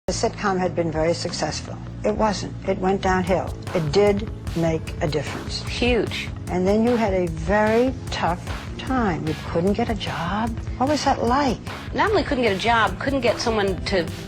The sitcom had been very successful. It wasn't. It went downhill. It did make a difference. Huge. And then you had a very tough time. You couldn't get a job. What was that like? Not only couldn't get a job, couldn't get someone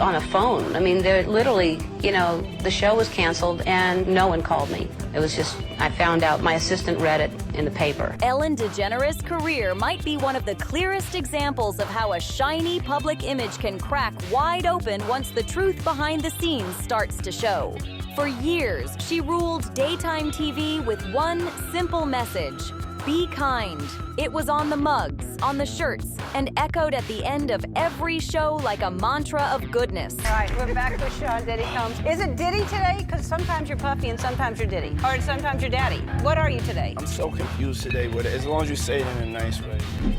on a phone. I mean, they're literally, the show was canceled and no one called me. It was just, I found out, my assistant read it in the paper. Ellen DeGeneres' career might be one of the clearest examples of how a shiny public image can crack wide open once the truth behind the scenes starts to show. For years, she ruled daytime TV with one simple message: be kind. It was on the mugs, on the shirts, and echoed at the end of every show like a mantra of goodness. All right, we're back to the show. Diddy comes. Is it Diddy today? Because sometimes you're Puffy and sometimes you're Diddy. Or sometimes you're Daddy. What are you today? I'm so confused today with it, as long as you say it in a nice way.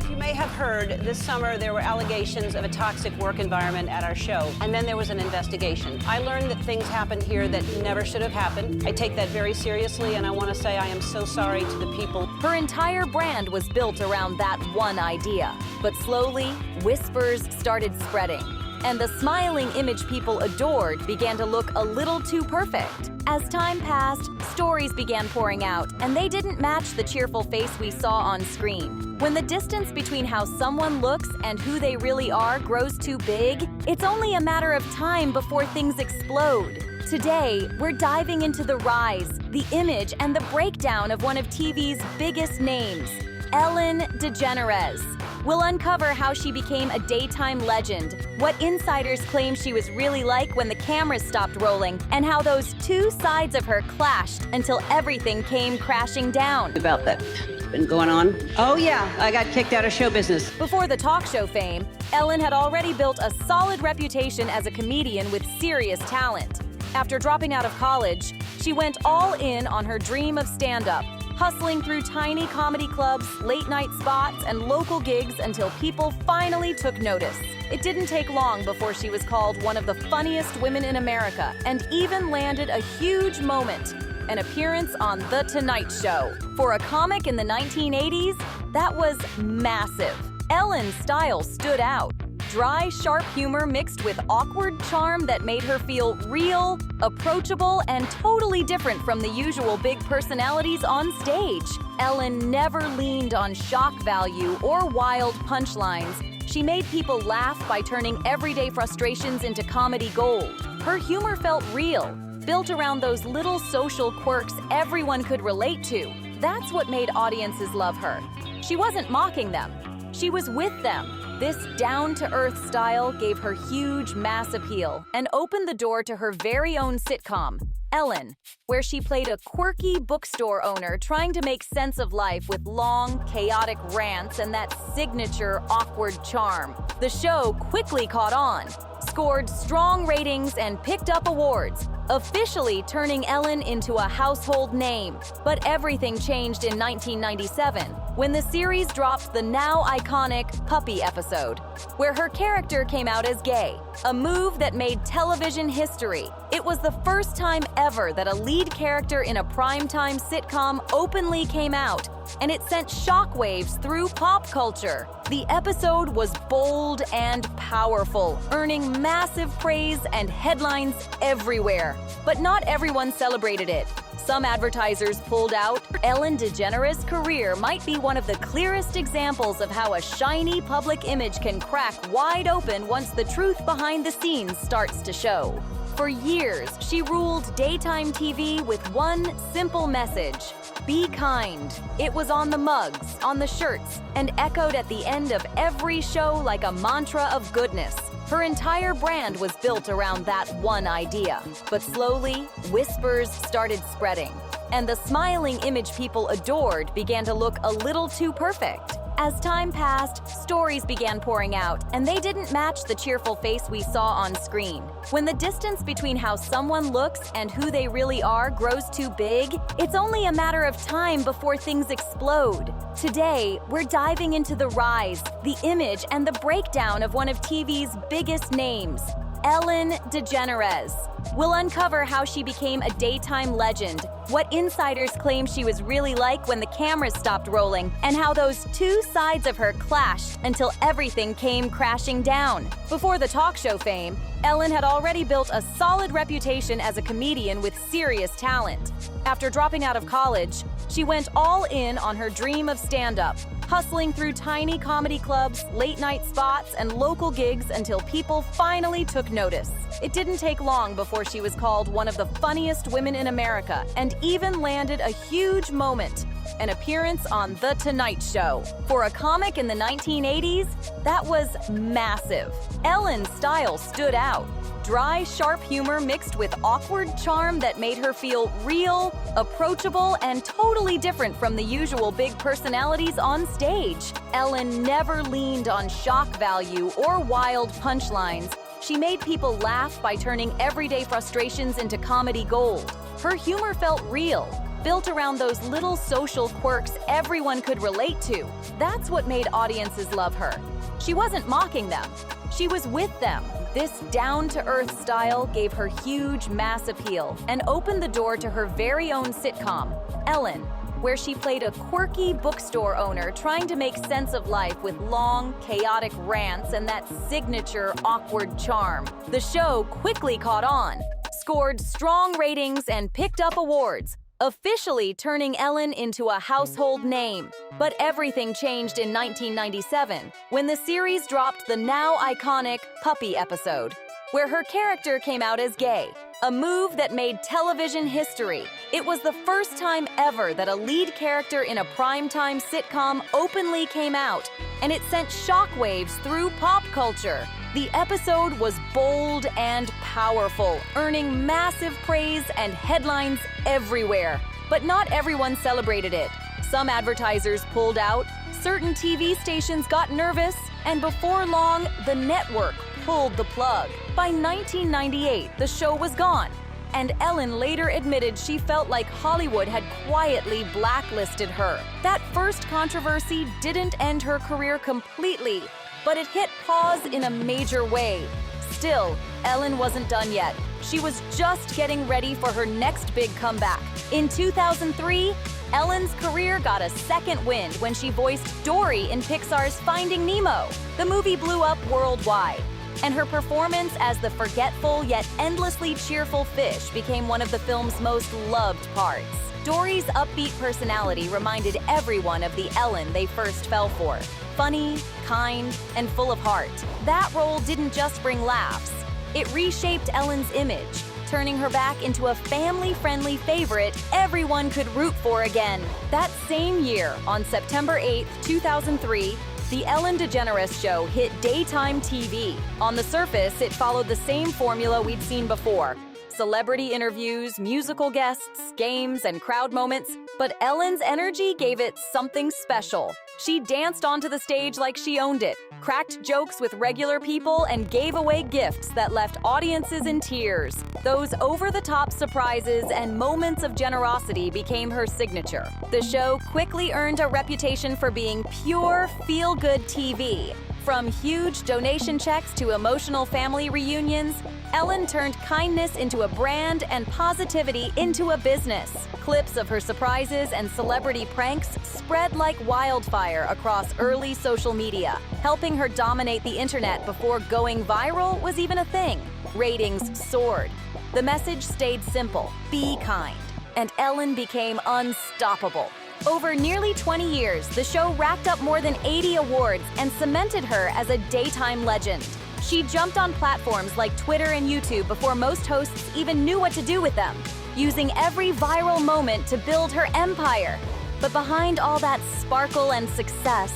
You may have heard this summer there were allegations of a toxic work environment at our show, and then there was an investigation. I learned that things happened here that never should have happened. I take that very seriously, and I want to say I am so sorry to the people. Her entire brand was built around that one idea. But slowly, whispers started spreading, and the smiling image people adored began to look a little too perfect. As time passed, stories began pouring out, and they didn't match the cheerful face we saw on screen. When the distance between how someone looks and who they really are grows too big, it's only a matter of time before things explode. Today, we're diving into the rise, the image, and the breakdown of one of TV's biggest names, Ellen DeGeneres. We'll uncover how she became a daytime legend, what insiders claim she was really like when the cameras stopped rolling, and how those two sides of her clashed until everything came crashing down. About that been going on? Oh yeah, I got kicked out of show business. Before the talk show fame, Ellen had already built a solid reputation as a comedian with serious talent. After dropping out of college, she went all in on her dream of stand-up, hustling through tiny comedy clubs, late-night spots, and local gigs until people finally took notice. It didn't take long before she was called one of the funniest women in America and even landed a huge moment, an appearance on The Tonight Show. For a comic in the 1980s, that was massive. Ellen's style stood out. Dry, sharp humor mixed with awkward charm that made her feel real, approachable, and totally different from the usual big personalities on stage. Ellen never leaned on shock value or wild punchlines. She made people laugh by turning everyday frustrations into comedy gold. Her humor felt real, built around those little social quirks everyone could relate to. That's what made audiences love her. She wasn't mocking them. She was with them. This down-to-earth style gave her huge mass appeal and opened the door to her very own sitcom, Ellen, where she played a quirky bookstore owner trying to make sense of life with long, chaotic rants and that signature awkward charm. The show quickly caught on, scored strong ratings, and picked up awards, officially turning Ellen into a household name. But everything changed in 1997, when the series dropped the now iconic Puppy episode, where her character came out as gay, a move that made television history. It was the first time ever that a lead character in a primetime sitcom openly came out, and it sent shockwaves through pop culture. The episode was bold and powerful, earning massive praise and headlines everywhere. But not everyone celebrated it. Some advertisers pulled out. Ellen DeGeneres' career might be one of the clearest examples of how a shiny public image can crack wide open once the truth behind the scenes starts to show. For years, she ruled daytime TV with one simple message: be kind. It was on the mugs, on the shirts, and echoed at the end of every show like a mantra of goodness. Her entire brand was built around that one idea. But slowly, whispers started spreading, and the smiling image people adored began to look a little too perfect. As time passed, stories began pouring out, and they didn't match the cheerful face we saw on screen. When the distance between how someone looks and who they really are grows too big, it's only a matter of time before things explode. Today, we're diving into the rise, the image, and the breakdown of one of TV's biggest names, Ellen DeGeneres. We'll uncover how she became a daytime legend, what insiders claim she was really like when the cameras stopped rolling, and how those two sides of her clashed until everything came crashing down. Before the talk show fame, Ellen had already built a solid reputation as a comedian with serious talent. After dropping out of college, she went all in on her dream of stand-up, hustling through tiny comedy clubs, late-night spots, and local gigs until people finally took notice. It didn't take long before she was called one of the funniest women in America and even landed a huge moment, an appearance on The Tonight Show. For a comic in the 1980s, that was massive. Ellen's style stood out. Dry, sharp humor mixed with awkward charm that made her feel real, approachable, and totally different from the usual big personalities on stage. Ellen never leaned on shock value or wild punchlines. She made people laugh by turning everyday frustrations into comedy gold. Her humor felt real, built around those little social quirks everyone could relate to. That's what made audiences love her. She wasn't mocking them. She was with them. This down-to-earth style gave her huge mass appeal and opened the door to her very own sitcom, Ellen, where she played a quirky bookstore owner trying to make sense of life with long, chaotic rants and that signature awkward charm. The show quickly caught on, scored strong ratings, and picked up awards, officially turning Ellen into a household name. But everything changed in 1997 when the series dropped the now iconic Puppy episode, where her character came out as gay, a move that made television history. It was the first time ever that a lead character in a primetime sitcom openly came out, and it sent shockwaves through pop culture. The episode was bold and powerful, earning massive praise and headlines everywhere. But not everyone celebrated it. Some advertisers pulled out, certain TV stations got nervous, and before long, the network pulled the plug. By 1998, the show was gone, and Ellen later admitted she felt like Hollywood had quietly blacklisted her. That first controversy didn't end her career completely, but it hit pause in a major way. Still, Ellen wasn't done yet. She was just getting ready for her next big comeback. In 2003, Ellen's career got a second wind when she voiced Dory in Pixar's Finding Nemo. The movie blew up worldwide, and her performance as the forgetful yet endlessly cheerful fish became one of the film's most loved parts. Dory's upbeat personality reminded everyone of the Ellen they first fell for. Funny, kind, and full of heart. That role didn't just bring laughs. It reshaped Ellen's image, turning her back into a family-friendly favorite everyone could root for again. That same year, on September 8, 2003, The Ellen DeGeneres Show hit daytime TV. On the surface, it followed the same formula we'd seen before. Celebrity interviews, musical guests, games, and crowd moments. But Ellen's energy gave it something special. She danced onto the stage like she owned it, cracked jokes with regular people, and gave away gifts that left audiences in tears. Those over-the-top surprises and moments of generosity became her signature. The show quickly earned a reputation for being pure, feel-good TV. From huge donation checks to emotional family reunions, Ellen turned kindness into a brand and positivity into a business. Clips of her surprises and celebrity pranks spread like wildfire across early social media, helping her dominate the internet before going viral was even a thing. Ratings soared. The message stayed simple: be kind. And Ellen became unstoppable. Over nearly 20 years, the show racked up more than 80 awards and cemented her as a daytime legend. She jumped on platforms like Twitter and YouTube before most hosts even knew what to do with them, using every viral moment to build her empire. But behind all that sparkle and success,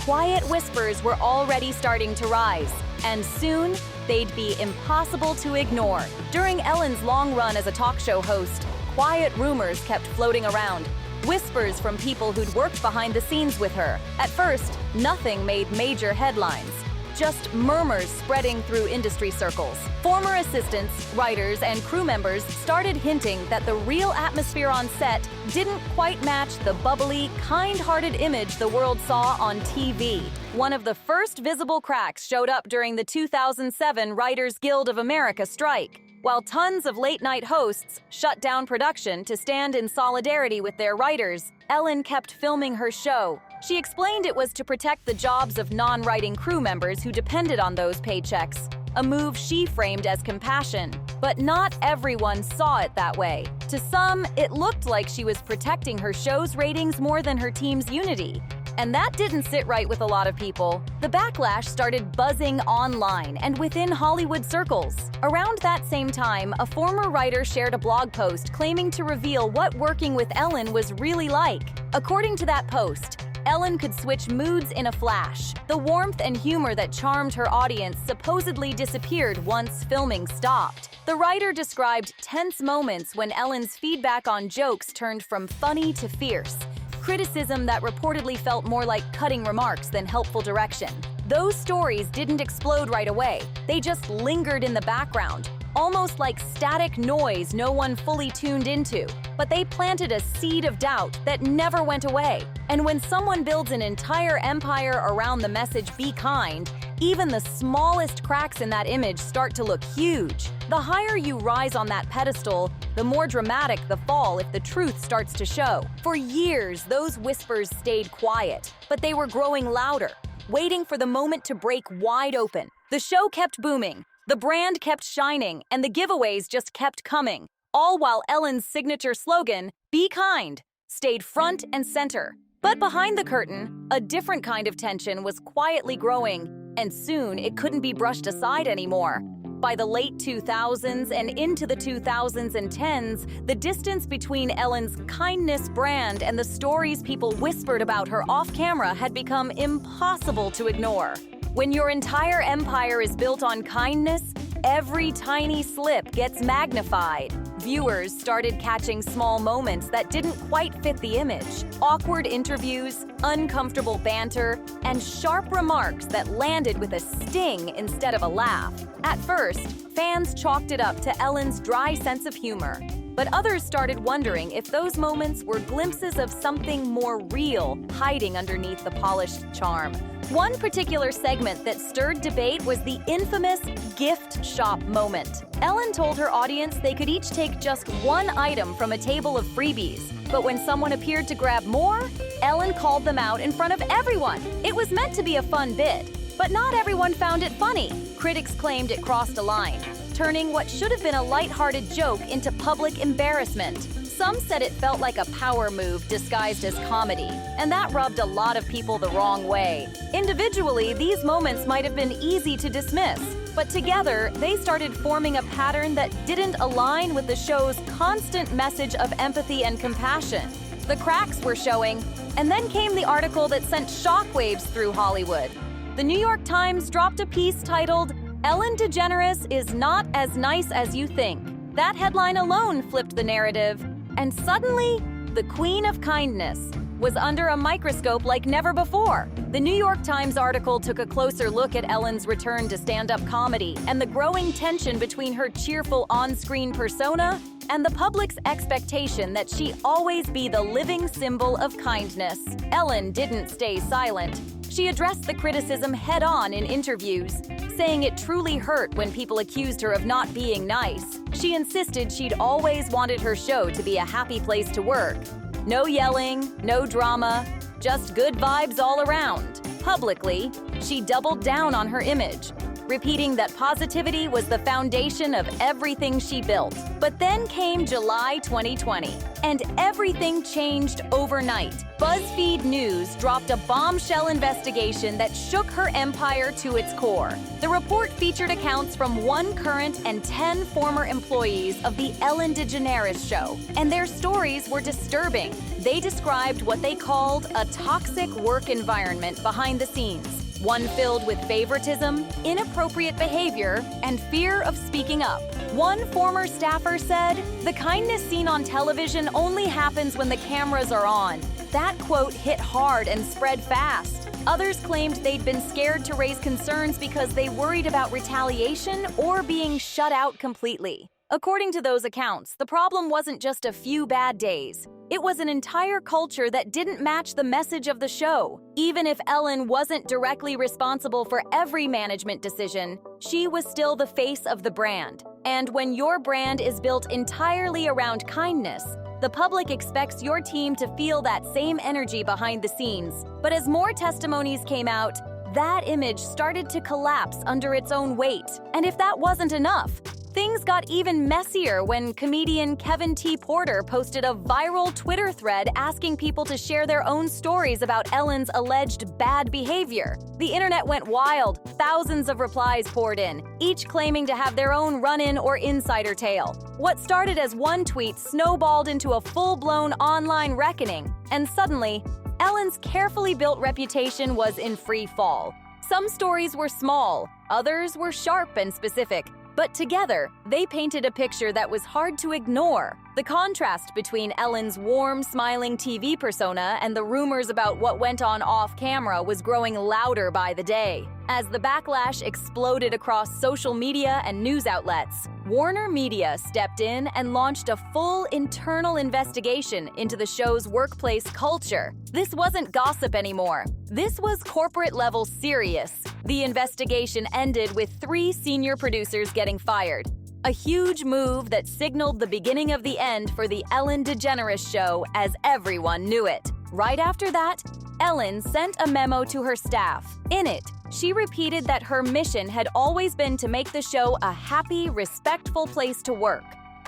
quiet whispers were already starting to rise, and soon they'd be impossible to ignore. During Ellen's long run as a talk show host, quiet rumors kept floating around. Whispers from people who'd worked behind the scenes with her. At first, nothing made major headlines. just murmurs spreading through industry circles. Former assistants, writers, and crew members started hinting that the real atmosphere on set didn't quite match the bubbly, kind-hearted image the world saw on TV. One of the first visible cracks showed up during the 2007 Writers Guild of America strike. While tons of late-night hosts shut down production to stand in solidarity with their writers, Ellen kept filming her show. She explained it was to protect the jobs of non-writing crew members who depended on those paychecks, a move she framed as compassion. But not everyone saw it that way. To some, it looked like she was protecting her show's ratings more than her team's unity. And that didn't sit right with a lot of people. The backlash started buzzing online and within Hollywood circles. Around that same time, a former writer shared a blog post claiming to reveal what working with Ellen was really like. According to that post, Ellen could switch moods in a flash. The warmth and humor that charmed her audience supposedly disappeared once filming stopped. The writer described tense moments when Ellen's feedback on jokes turned from funny to fierce. Criticism that reportedly felt more like cutting remarks than helpful direction. Those stories didn't explode right away. They just lingered in the background, almost like static noise no one fully tuned into. But they planted a seed of doubt that never went away. And when someone builds an entire empire around the message "be kind," even the smallest cracks in that image start to look huge. The higher you rise on that pedestal, the more dramatic the fall if the truth starts to show. For years, those whispers stayed quiet, but they were growing louder, waiting for the moment to break wide open. The show kept booming, the brand kept shining, and the giveaways just kept coming, all while Ellen's signature slogan, "Be kind," stayed front and center. But behind the curtain, a different kind of tension was quietly growing, and soon it couldn't be brushed aside anymore. By the late 2000s and into the 2010s, the distance between Ellen's kindness brand and the stories people whispered about her off-camera had become impossible to ignore. When your entire empire is built on kindness, every tiny slip gets magnified. Viewers started catching small moments that didn't quite fit the image. Awkward interviews, uncomfortable banter, and sharp remarks that landed with a sting instead of a laugh. At first, fans chalked it up to Ellen's dry sense of humor. But others started wondering if those moments were glimpses of something more real hiding underneath the polished charm. One particular segment that stirred debate was the infamous gift shop moment. Ellen told her audience they could each take just one item from a table of freebies. But when someone appeared to grab more, Ellen called them out in front of everyone. It was meant to be a fun bit, but not everyone found it funny. Critics claimed it crossed a line, turning what should have been a lighthearted joke into public embarrassment. Some said it felt like a power move disguised as comedy, and that rubbed a lot of people the wrong way. Individually, these moments might have been easy to dismiss, but together, they started forming a pattern that didn't align with the show's constant message of empathy and compassion. The cracks were showing, and then came the article that sent shockwaves through Hollywood. The New York Times dropped a piece titled, "Ellen DeGeneres is not as nice as you think." That headline alone flipped the narrative, and suddenly, the Queen of Kindness was under a microscope like never before. The New York Times article took a closer look at Ellen's return to stand-up comedy and the growing tension between her cheerful on-screen persona and the public's expectation that she always be the living symbol of kindness. Ellen didn't stay silent. She addressed the criticism head-on in interviews, saying it truly hurt when people accused her of not being nice. She insisted she'd always wanted her show to be a happy place to work. No yelling, no drama, just good vibes all around. Publicly, she doubled down on her image, repeating that positivity was the foundation of everything she built. But then came July 2020, and everything changed overnight. BuzzFeed News dropped a bombshell investigation that shook her empire to its core. The report featured accounts from 1 current and 10 former employees of the Ellen DeGeneres Show, and their stories were disturbing. They described what they called a toxic work environment behind the scenes. One filled with favoritism, inappropriate behavior, and fear of speaking up. One former staffer said, "The kindness seen on television only happens when the cameras are on." That quote hit hard and spread fast. Others claimed they'd been scared to raise concerns because they worried about retaliation or being shut out completely. According to those accounts, the problem wasn't just a few bad days. It was an entire culture that didn't match the message of the show. Even if Ellen wasn't directly responsible for every management decision, she was still the face of the brand. And when your brand is built entirely around kindness, the public expects your team to feel that same energy behind the scenes. But as more testimonies came out, that image started to collapse under its own weight. And if that wasn't enough, things got even messier when comedian Kevin T. Porter posted a viral Twitter thread asking people to share their own stories about Ellen's alleged bad behavior. The internet went wild. Thousands of replies poured in, each claiming to have their own run-in or insider tale. What started as one tweet snowballed into a full-blown online reckoning, and suddenly, Ellen's carefully built reputation was in free fall. Some stories were small, others were sharp and specific. But together, they painted a picture that was hard to ignore. The contrast between Ellen's warm, smiling TV persona and the rumors about what went on off-camera was growing louder by the day. As the backlash exploded across social media and news outlets, Warner Media stepped in and launched a full internal investigation into the show's workplace culture. This wasn't gossip anymore. This was corporate-level serious. The investigation ended with 3 senior producers getting fired. A huge move that signaled the beginning of the end for the Ellen DeGeneres Show as everyone knew it. Right after that, Ellen sent a memo to her staff. In it, she repeated that her mission had always been to make the show a happy, respectful place to work.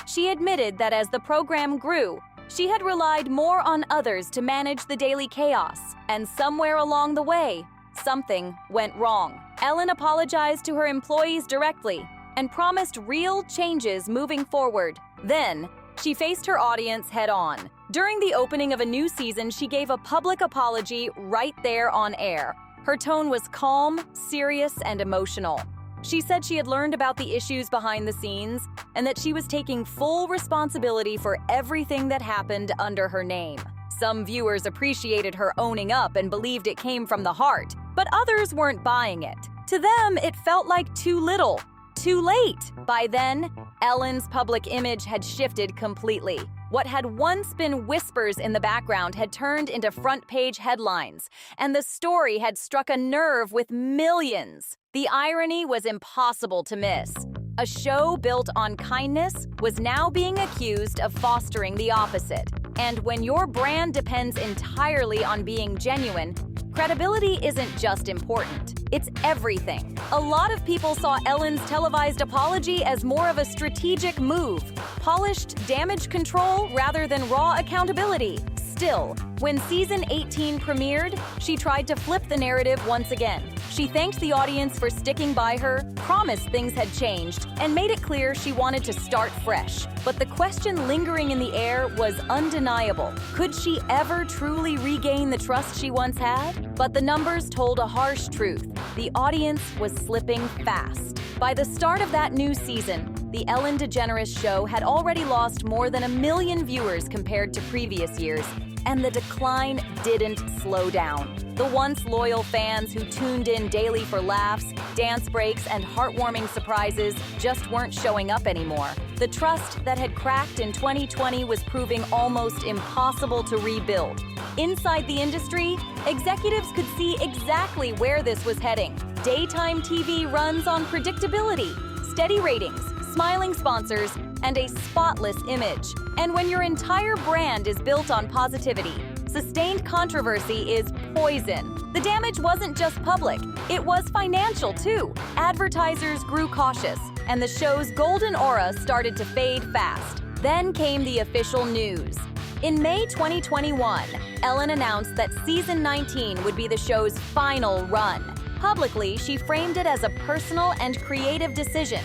She admitted that as the program grew, she had relied more on others to manage the daily chaos, and somewhere along the way, something went wrong. Ellen apologized to her employees directly and promised real changes moving forward. Then, she faced her audience head-on. During the opening of a new season, she gave a public apology right there on air. Her tone was calm, serious, and emotional. She said she had learned about the issues behind the scenes and that she was taking full responsibility for everything that happened under her name. Some viewers appreciated her owning up and believed it came from the heart, but others weren't buying it. To them, it felt like too little, too late. By then, Ellen's public image had shifted completely. What had once been whispers in the background had turned into front-page headlines, and the story had struck a nerve with millions. The irony was impossible to miss. A show built on kindness was now being accused of fostering the opposite. And when your brand depends entirely on being genuine, credibility isn't just important, it's everything. A lot of people saw Ellen's televised apology as more of a strategic move, polished damage control rather than raw accountability. Still, when season 18 premiered, she tried to flip the narrative once again. She thanked the audience for sticking by her, promised things had changed, and made it clear she wanted to start fresh. But the question lingering in the air was undeniable. Could she ever truly regain the trust she once had? But the numbers told a harsh truth. The audience was slipping fast. By the start of that new season, the Ellen DeGeneres Show had already lost more than 1 million viewers compared to previous years, and the decline didn't slow down. The once loyal fans who tuned in daily for laughs, dance breaks, and heartwarming surprises just weren't showing up anymore. The trust that had cracked in 2020 was proving almost impossible to rebuild. Inside the industry, executives could see exactly where this was heading. Daytime TV runs on predictability, steady ratings, smiling sponsors, and a spotless image. And when your entire brand is built on positivity, sustained controversy is poison. The damage wasn't just public, it was financial too. Advertisers grew cautious, and the show's golden aura started to fade fast. Then came the official news. In May 2021, Ellen announced that season 19 would be the show's final run. Publicly, she framed it as a personal and creative decision,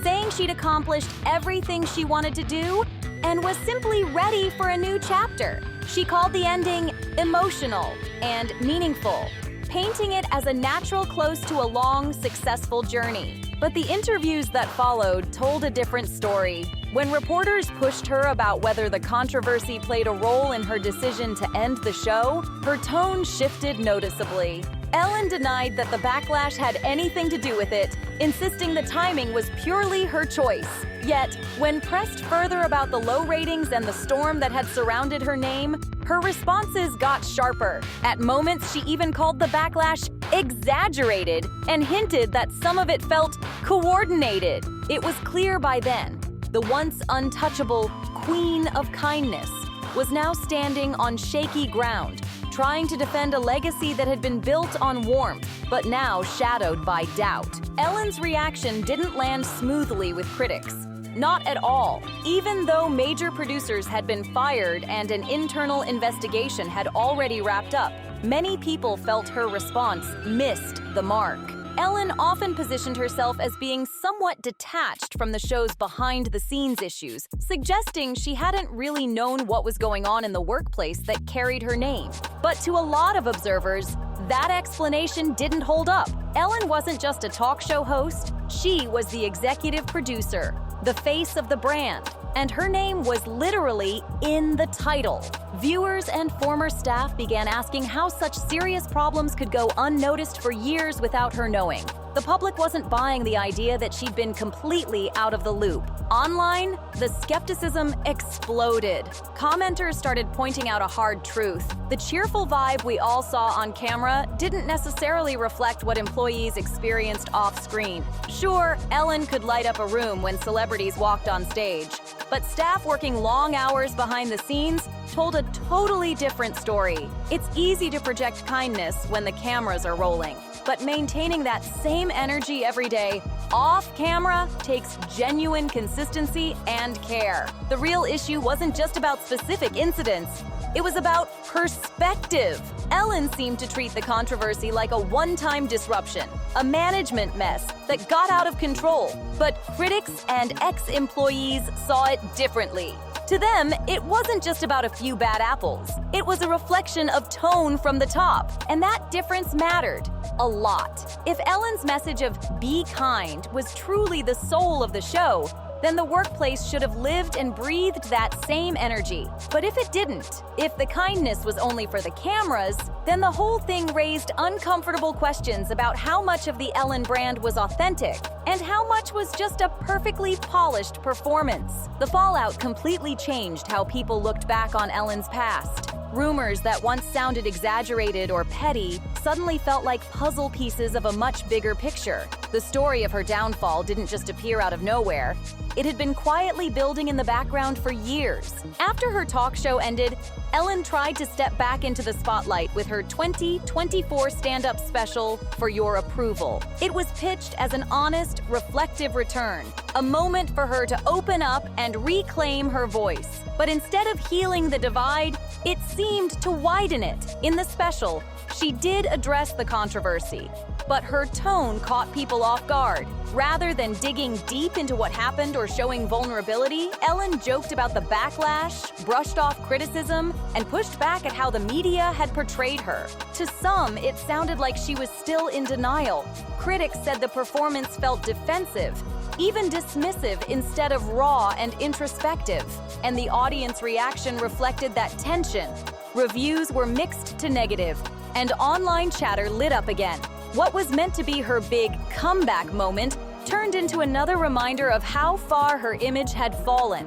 saying she'd accomplished everything she wanted to do and was simply ready for a new chapter. She called the ending emotional and meaningful, painting it as a natural close to a long, successful journey. But the interviews that followed told a different story. When reporters pushed her about whether the controversy played a role in her decision to end the show, her tone shifted noticeably. Ellen denied that the backlash had anything to do with it, insisting the timing was purely her choice. Yet, when pressed further about the low ratings and the storm that had surrounded her name, her responses got sharper. At moments, she even called the backlash exaggerated and hinted that some of it felt coordinated. It was clear by then, the once untouchable Queen of Kindness was now standing on shaky ground, trying to defend a legacy that had been built on warmth, but now shadowed by doubt. Ellen's reaction didn't land smoothly with critics. Not at all. Even though major producers had been fired and an internal investigation had already wrapped up, many people felt her response missed the mark. Ellen often positioned herself as being somewhat detached from the show's behind-the-scenes issues, suggesting she hadn't really known what was going on in the workplace that carried her name. But to a lot of observers, that explanation didn't hold up. Ellen wasn't just a talk show host, she was the executive producer, the face of the brand, and her name was literally in the title. Viewers and former staff began asking how such serious problems could go unnoticed for years without her knowing. The public wasn't buying the idea that she'd been completely out of the loop. Online, the skepticism exploded. Commenters started pointing out a hard truth. The cheerful vibe we all saw on camera didn't necessarily reflect what employees experienced off-screen. Sure, Ellen could light up a room when celebrities walked on stage, but staff working long hours behind the scenes told a totally different story. It's easy to project kindness when the cameras are rolling, but maintaining that same energy every day off camera takes genuine consistency and care. The real issue wasn't just about specific incidents, it was about perspective. Ellen seemed to treat the controversy like a one-time disruption, a management mess that got out of control. But critics and ex-employees saw it differently. To them, it wasn't just about a few bad apples. It was a reflection of tone from the top, and that difference mattered a lot. If Ellen's message of "be kind" was truly the soul of the show, then the workplace should have lived and breathed that same energy. But if it didn't, if the kindness was only for the cameras, then the whole thing raised uncomfortable questions about how much of the Ellen brand was authentic and how much was just a perfectly polished performance. The fallout completely changed how people looked back on Ellen's past. Rumors that once sounded exaggerated or petty suddenly felt like puzzle pieces of a much bigger picture. The story of her downfall didn't just appear out of nowhere. It had been quietly building in the background for years. After her talk show ended, Ellen tried to step back into the spotlight with her 2024 stand-up special, For Your Approval. It was pitched as an honest, reflective return, a moment for her to open up and reclaim her voice. But instead of healing the divide, it seemed to widen it. In the special, she did address the controversy, but her tone caught people off guard. Rather than digging deep into what happened or showing vulnerability, Ellen joked about the backlash, brushed off criticism, and pushed back at how the media had portrayed her. To some, it sounded like she was still in denial. Critics said the performance felt defensive, even dismissive instead of raw and introspective, and the audience reaction reflected that tension. Reviews were mixed to negative, and online chatter lit up again. What was meant to be her big comeback moment turned into another reminder of how far her image had fallen.